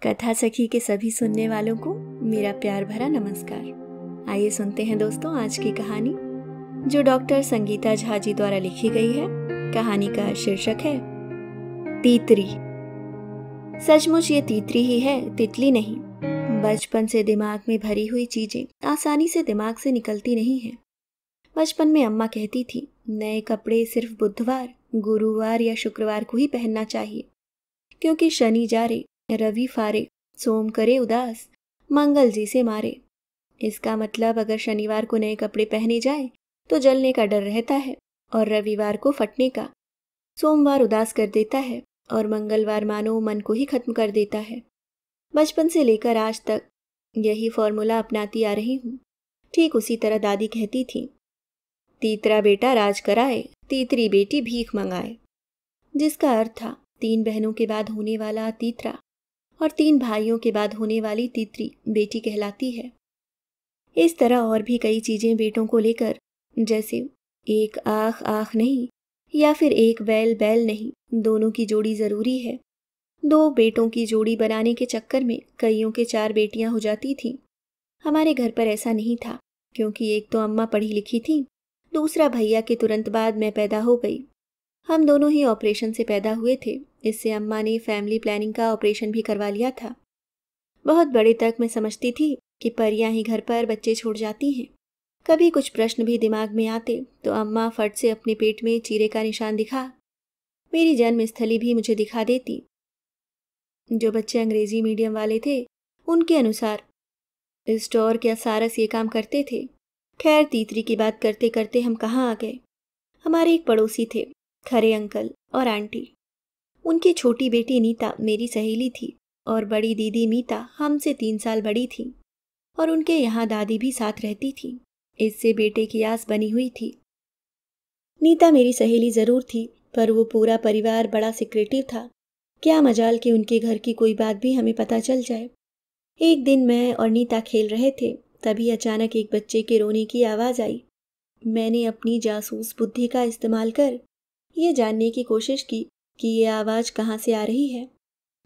कथा सखी के सभी सुनने वालों को मेरा प्यार भरा नमस्कार। आइए सुनते हैं दोस्तों आज की कहानी जो डॉक्टर संगीता झा जी द्वारा लिखी गई है। कहानी का शीर्षक है तीतरी। सचमुच ये तीतरी ही है, तितली नहीं। बचपन से दिमाग में भरी हुई चीजें आसानी से दिमाग से निकलती नहीं हैं। बचपन में अम्मा कहती थी नए कपड़े सिर्फ बुधवार, गुरुवार या शुक्रवार को ही पहनना चाहिए, क्योंकि शनि जारे, रवि फारे, सोम करे उदास, मंगल जी से मारे। इसका मतलब अगर शनिवार को नए कपड़े पहने जाए तो जलने का डर रहता है, और रविवार को फटने का। सोमवार उदास कर देता है और मंगलवार मानो मन को ही खत्म कर देता है। बचपन से लेकर आज तक यही फॉर्मूला अपनाती आ रही हूँ। ठीक उसी तरह दादी कहती थी, तीतरा बेटा राज कराए, तीतरी बेटी भीख मंगाए, जिसका अर्थ था 3 बहनों के बाद होने वाला तीतरा और 3 भाइयों के बाद होने वाली तीतरी बेटी कहलाती है। इस तरह और भी कई चीजें बेटों को लेकर, जैसे एक आख आख नहीं या फिर एक बैल बैल नहीं, दोनों की जोड़ी जरूरी है। 2 बेटों की जोड़ी बनाने के चक्कर में कईयों के 4 बेटियां हो जाती थीं। हमारे घर पर ऐसा नहीं था, क्योंकि एक तो अम्मा पढ़ी लिखी थी, दूसरा भैया के तुरंत बाद मैं पैदा हो गई। हम दोनों ही ऑपरेशन से पैदा हुए थे। इससे अम्मा ने फैमिली प्लानिंग का ऑपरेशन भी करवा लिया था। बहुत बड़े तक मैं समझती थी कि परियां ही घर पर बच्चे छोड़ जाती हैं। कभी कुछ प्रश्न भी दिमाग में आते तो अम्मा फट से अपने पेट में चीरे का निशान दिखा मेरी जन्मस्थली भी मुझे दिखा देती। जो बच्चे अंग्रेजी मीडियम वाले थे उनके अनुसार स्टोर या सारस ये काम करते थे। खैर, तीतरी की बात करते करते हम कहाँ आ गए। हमारे एक पड़ोसी थे, खरे अंकल और आंटी। उनकी छोटी बेटी नीता मेरी सहेली थी और बड़ी दीदी मीता हमसे 3 साल बड़ी थी, और उनके यहाँ दादी भी साथ रहती थी। इससे बेटे की आस बनी हुई थी। नीता मेरी सहेली जरूर थी, पर वो पूरा परिवार बड़ा सिक्रेटिव था। क्या मजाल कि उनके घर की कोई बात भी हमें पता चल जाए। एक दिन मैं और नीता खेल रहे थे, तभी अचानक एक बच्चे के रोने की आवाज़ आई। मैंने अपनी जासूस बुद्धि का इस्तेमाल कर ये जानने की कोशिश की कि ये आवाज़ कहाँ से आ रही है।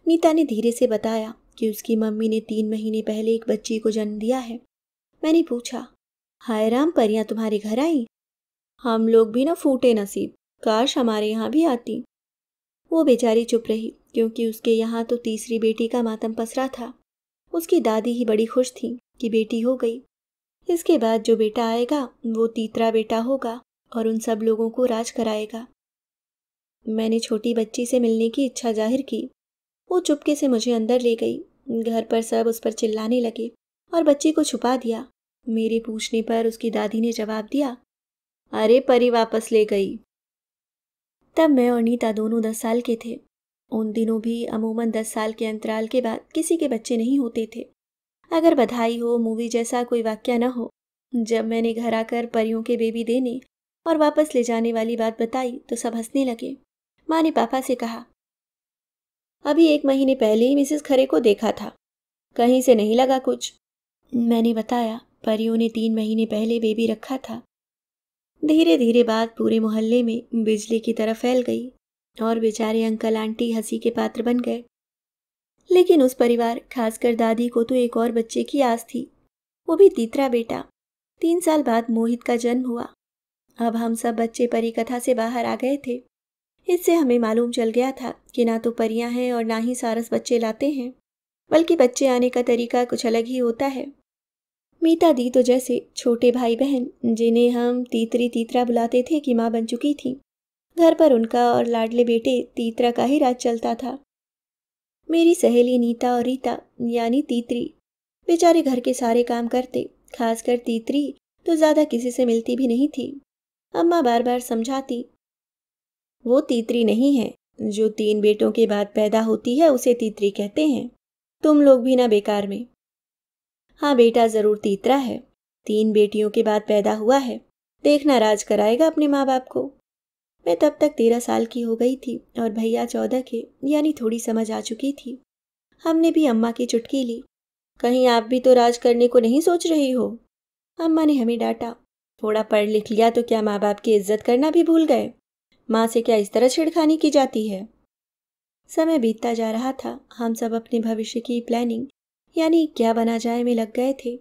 नीता ने धीरे से बताया कि उसकी मम्मी ने 3 महीने पहले एक बच्ची को जन्म दिया है। मैंने पूछा, हाय राम, परियां तुम्हारे घर आई? हम लोग भी ना फूटे नसीब, काश हमारे यहाँ भी आती। वो बेचारी चुप रही, क्योंकि उसके यहाँ तो तीसरी बेटी का मातम पसरा था। उसकी दादी ही बड़ी खुश थी कि बेटी हो गई। इसके बाद जो बेटा आएगा वो तीतरा बेटा होगा और उन सब लोगों को राज कराएगा। मैंने छोटी बच्ची से मिलने की इच्छा जाहिर की। वो चुपके से मुझे अंदर ले गई। घर पर सब उस पर चिल्लाने लगे और बच्ची को छुपा दिया। मेरे पूछने पर उसकी दादी ने जवाब दिया, अरे परी वापस ले गई। तब मैं और नीता दोनों 10 साल के थे। उन दिनों भी अमूमन 10 साल के अंतराल के बाद किसी के बच्चे नहीं होते थे, अगर बधाई हो, मूवी जैसा कोई वाक्य न हो। जब मैंने घर आकर परियों के बेबी देने और वापस ले जाने वाली बात बताई तो सब हंसने लगे। माँ ने पापा से कहा, अभी 1 महीने पहले ही मिसेस खरे को देखा था, कहीं से नहीं लगा कुछ। मैंने बताया, परियों ने 3 महीने पहले बेबी रखा था। धीरे धीरे बात पूरे मोहल्ले में बिजली की तरह फैल गई और बेचारे अंकल आंटी हंसी के पात्र बन गए। लेकिन उस परिवार, खासकर दादी को तो एक और बच्चे की आस थी, वो भी तीतरा बेटा। 3 साल बाद मोहित का जन्म हुआ। अब हम सब बच्चे परी कथा से बाहर आ गए थे। इससे हमें मालूम चल गया था कि ना तो परियां हैं और ना ही सारस बच्चे लाते हैं, बल्कि बच्चे आने का तरीका कुछ अलग ही होता है। मीता दी तो जैसे छोटे भाई बहन, जिन्हें हम तीतरी तीतरा बुलाते थे, की माँ बन चुकी थी। घर पर उनका और लाडले बेटे तीतरा का ही राज चलता था। मेरी सहेली नीता और रीता यानी तीतरी बेचारे घर के सारे काम करते, खासकर तीतरी तो ज्यादा किसी से मिलती भी नहीं थी। अम्मा बार बार समझाती, वो तीतरी नहीं है, जो 3 बेटों के बाद पैदा होती है उसे तीतरी कहते हैं। तुम लोग भी ना बेकार में। हाँ बेटा जरूर तीतरा है, 3 बेटियों के बाद पैदा हुआ है, देखना राज कराएगा अपने माँ बाप को। मैं तब तक 13 साल की हो गई थी और भैया 14 के, यानी थोड़ी समझ आ चुकी थी। हमने भी अम्मा की चुटकी ली, कहीं आप भी तो राज करने को नहीं सोच रही हो? अम्मा ने हमें डांटा, थोड़ा पढ़ लिख लिया तो क्या माँ बाप की इज्जत करना भी भूल गए? माँ से क्या इस तरह छेड़खानी की जाती है? समय बीतता जा रहा था। हम सब अपने भविष्य की प्लानिंग यानी क्या बना जाए में लग गए थे।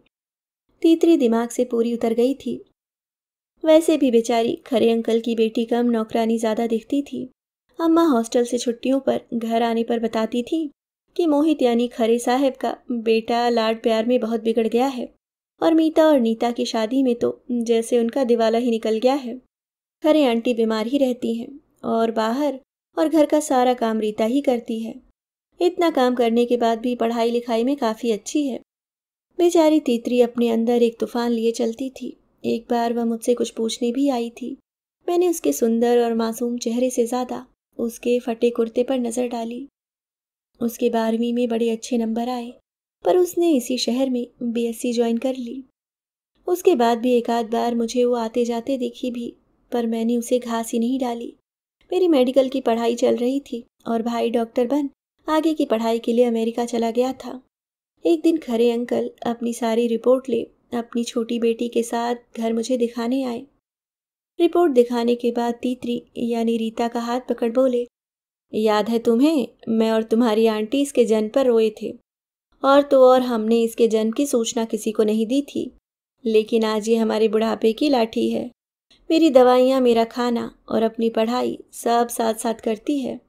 तीतरी दिमाग से पूरी उतर गई थी। वैसे भी बेचारी खरे अंकल की बेटी कम नौकरानी ज़्यादा दिखती थी। अम्मा हॉस्टल से छुट्टियों पर घर आने पर बताती थी कि मोहित यानी खरे साहब का बेटा लाड प्यार में बहुत बिगड़ गया है और मीता और नीता की शादी में तो जैसे उनका दिवाला ही निकल गया है। खरे आंटी बीमार ही रहती हैं और बाहर और घर का सारा काम रीता ही करती है। इतना काम करने के बाद भी पढ़ाई लिखाई में काफ़ी अच्छी है। बेचारी तीतरी अपने अंदर एक तूफान लिए चलती थी। एक बार वह मुझसे कुछ पूछने भी आई थी। मैंने उसके सुंदर और मासूम चेहरे से ज़्यादा उसके फटे कुर्ते पर नज़र डाली। उसके 12वीं में बड़े अच्छे नंबर आए, पर उसने इसी शहर में बीएससी ज्वाइन कर ली। उसके बाद भी एक आध बार मुझे वो आते जाते देखी भी, पर मैंने उसे घास ही नहीं डाली। मेरी मेडिकल की पढ़ाई चल रही थी और भाई डॉक्टर बन आगे की पढ़ाई के लिए अमेरिका चला गया था। एक दिन खरे अंकल अपनी सारी रिपोर्ट ले अपनी छोटी बेटी के साथ घर मुझे दिखाने आए। रिपोर्ट दिखाने के बाद तीतरी यानी रीता का हाथ पकड़ बोले, याद है तुम्हें, मैं और तुम्हारी आंटी इसके जन्म पर रोए थे और तो और हमने इसके जन्म की सूचना किसी को नहीं दी थी, लेकिन आज ये हमारे बुढ़ापे की लाठी है। मेरी दवाइयाँ, मेरा खाना और अपनी पढ़ाई सब साथ साथ करती है।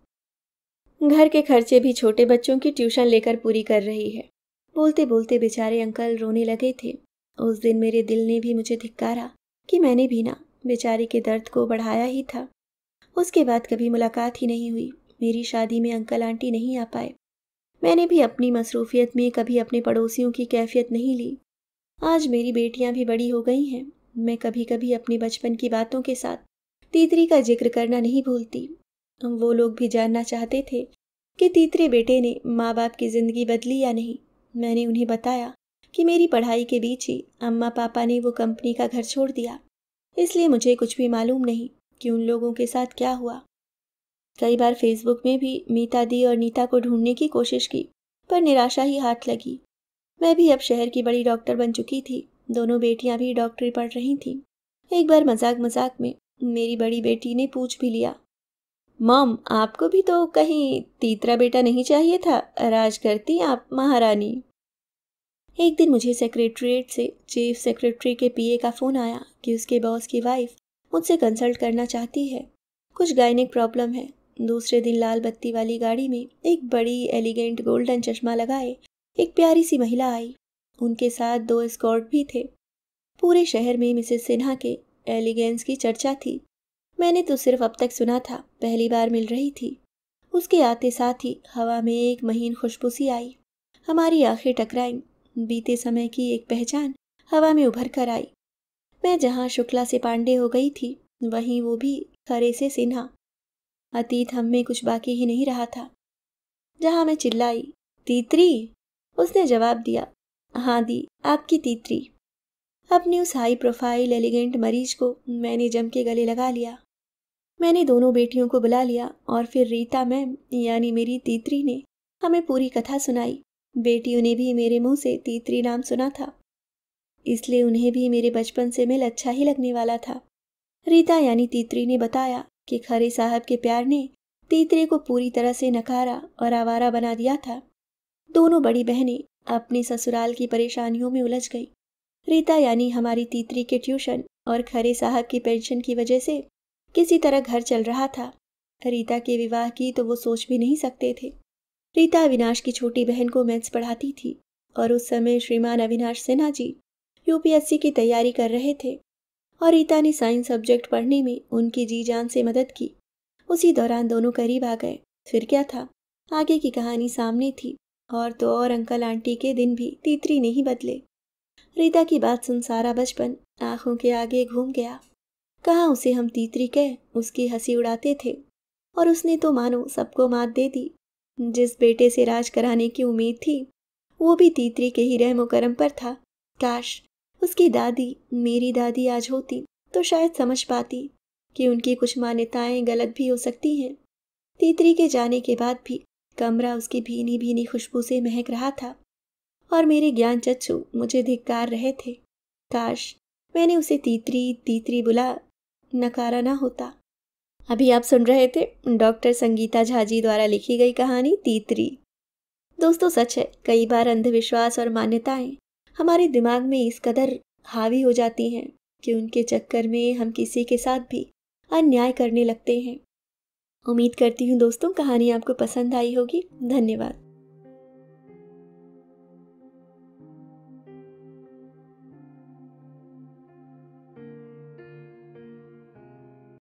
घर के खर्चे भी छोटे बच्चों की ट्यूशन लेकर पूरी कर रही है। बोलते बोलते बेचारे अंकल रोने लगे थे। उस दिन मेरे दिल ने भी मुझे धिक्कारा कि मैंने भी ना बेचारे के दर्द को बढ़ाया ही था। उसके बाद कभी मुलाकात ही नहीं हुई। मेरी शादी में अंकल आंटी नहीं आ पाए। मैंने भी अपनी मसरूफियत में कभी अपने पड़ोसियों की कैफियत नहीं ली। आज मेरी बेटियां भी बड़ी हो गई हैं। मैं कभी कभी अपनी बचपन की बातों के साथ तीतरी का जिक्र करना नहीं भूलती। वो लोग भी जानना चाहते थे कि तीतरे बेटे ने माँ बाप की ज़िंदगी बदली या नहीं। मैंने उन्हें बताया कि मेरी पढ़ाई के बीच ही अम्मा पापा ने वो कंपनी का घर छोड़ दिया, इसलिए मुझे कुछ भी मालूम नहीं कि उन लोगों के साथ क्या हुआ। कई बार फेसबुक में भी मीता दी और नीता को ढूंढने की कोशिश की, पर निराशा ही हाथ लगी। मैं भी अब शहर की बड़ी डॉक्टर बन चुकी थी। दोनों बेटियां भी डॉक्टरी पढ़ रही थीं। एक बार मजाक मजाक में मेरी बड़ी बेटी ने पूछ भी लिया, मॉम, आपको भी तो कहीं तीसरा बेटा नहीं चाहिए था? राज करती आप महारानी। एक दिन मुझे सेक्रेटरीट से चीफ सेक्रेटरी के पीए का फ़ोन आया कि उसके बॉस की वाइफ मुझसे कंसल्ट करना चाहती है। कुछ गायनिक प्रॉब्लम है। दूसरे दिन लाल बत्ती वाली गाड़ी में एक बड़ी एलिगेंट गोल्डन चश्मा लगाए एक प्यारी सी महिला आई। उनके साथ 2 एस्कॉर्ट भी थे। पूरे शहर में मिसेस सिन्हा के एलिगेंस की चर्चा थी। मैंने तो सिर्फ अब तक सुना था, पहली बार मिल रही थी। उसके आते साथ ही हवा में एक महीन खुशबू सी आई। हमारी आंखें टकराईं। बीते समय की एक पहचान हवा में उभर कर आई। मैं जहाँ शुक्ला से पांडे हो गई थी, वहीं वो भी खरे से सिन्हा। अतीत हम में कुछ बाकी ही नहीं रहा था। जहाँ मैं चिल्लाई, तीतरी, उसने जवाब दिया, हाँ दी, आपकी तीतरी। अपनी उस हाई प्रोफाइल एलिगेंट मरीज को मैंने जम के गले लगा लिया। मैंने दोनों बेटियों को बुला लिया और फिर रीता मैम यानी मेरी तीतरी ने हमें पूरी कथा सुनाई। बेटियों ने भी मेरे मुंह से तीतरी नाम सुना था, इसलिए उन्हें भी मेरे बचपन से मिल अच्छा ही लगने वाला था। रीता यानी तीतरी ने बताया कि खरे साहब के प्यार ने तीतरी को पूरी तरह से नकारा और आवारा बना दिया था। दोनों बड़ी बहनें अपने ससुराल की परेशानियों में उलझ गई। रीता यानी हमारी तीतरी के ट्यूशन और खरे साहब की पेंशन की वजह से किसी तरह घर चल रहा था। रीता के विवाह की तो वो सोच भी नहीं सकते थे। रीता अविनाश की छोटी बहन को मैथ्स पढ़ाती थी और उस समय श्रीमान अविनाश सिन्हा जी यूपीएससी की तैयारी कर रहे थे और रीता ने साइंस सब्जेक्ट पढ़ने में उनकी जी जान से मदद की। उसी दौरान दोनों करीब आ गए। फिर क्या था, आगे की कहानी सामने थी। और तो और अंकल आंटी के दिन भी तीतरी नहीं बदले। रीता की बात सुन सारा बचपन आंखों के आगे घूम गया। कहाँ उसे हम तीतरी कह उसकी हंसी उड़ाते थे और उसने तो मानो सबको मात दे दी। जिस बेटे से राज कराने की उम्मीद थी, वो भी तीतरी के ही रहमो करम पर था। काश उसकी दादी मेरी दादी आज होती तो शायद समझ पाती कि उनकी कुछ मान्यताएं गलत भी हो सकती हैं। तीतरी के जाने के बाद भी कमरा उसकी भीनी भीनी खुशबू से महक रहा था और मेरे ज्ञान चच्चू मुझे धिक्कार रहे थे। काश मैंने उसे तीतरी तीतरी बुला नकारा ना होता। अभी आप सुन रहे थे डॉक्टर संगीता झा जी द्वारा लिखी गई कहानी तीतरी। दोस्तों, सच है, कई बार अंधविश्वास और मान्यताएं हमारे दिमाग में इस कदर हावी हो जाती हैं कि उनके चक्कर में हम किसी के साथ भी अन्याय करने लगते हैं। उम्मीद करती हूँ दोस्तों कहानी आपको पसंद आई होगी। धन्यवाद।